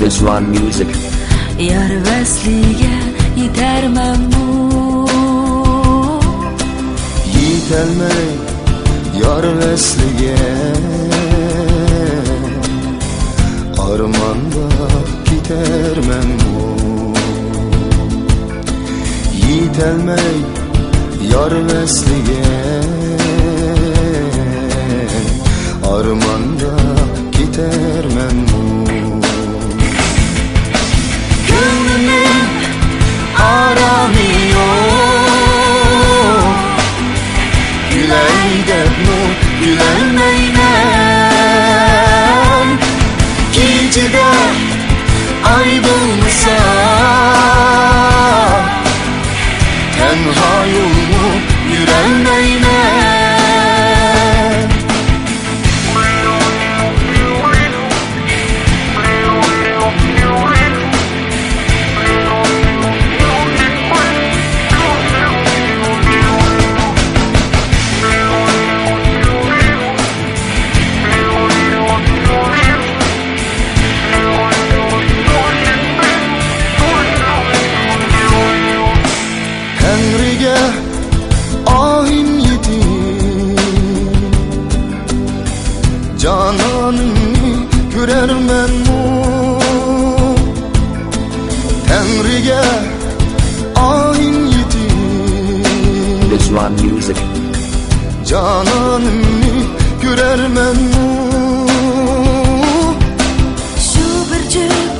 This one music. Yar vasliga yetarmanmu, yetolmay yor vasliga, armonda ketarmanmu. Yetolmay yor vasliga, armonda ketarmanmu. ko'nglimning orami yo'q, Gülay debnu gülolmayman. Kechada oy bo'lmasa, tenha yo'lni yurolmayman. Tangriga ohim yeting, jononimni ko'rarmanmu. Tangriga ohim yeting, This one music. jononimni ko'rarmanmu. Shu bir jup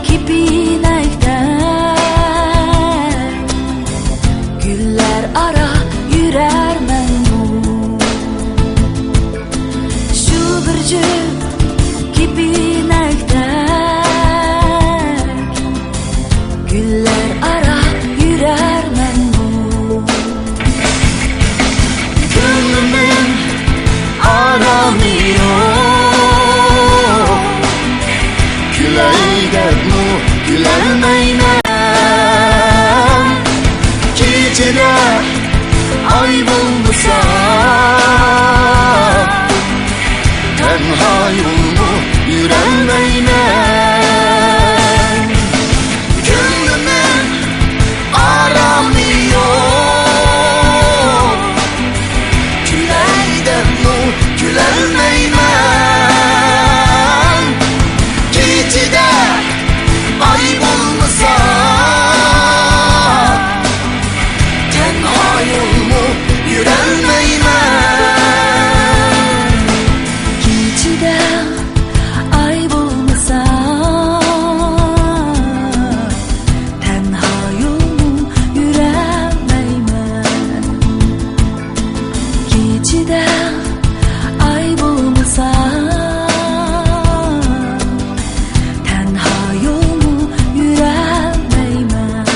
kepinakdan gullar aro yurarmanmu. Shu bir jup kepinakdan gullar aro yurarmanmu. Ko'nglimning orami yo'q, Gülay debnu gülolmayman. Kechada oy bo'lmasa, tenha yo'lni yurolmayman. Ko'nglimning orami yo'q, Gülay debnu gülolmayman. Kechada oy bo'lmasa, tenha yo'lni yurolmayman. Kechada oy bo'lmasa, tenha yo'lni yurolmayman. Kechada oy bo'lmasa, tenha yo'lni yurolmayman.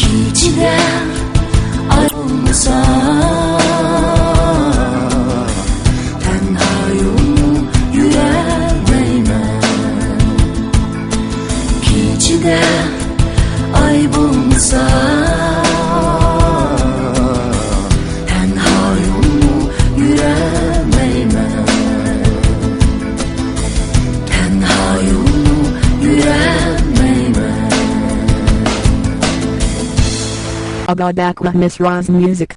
Kechada oy bo'lmasa, tenha yo'lni yurolmayman. Kechada oy bo'lmasa, tenha yo'lni yurolmayman. Tenha yo'lni yurolmayman. Agadakla Miss Roz music.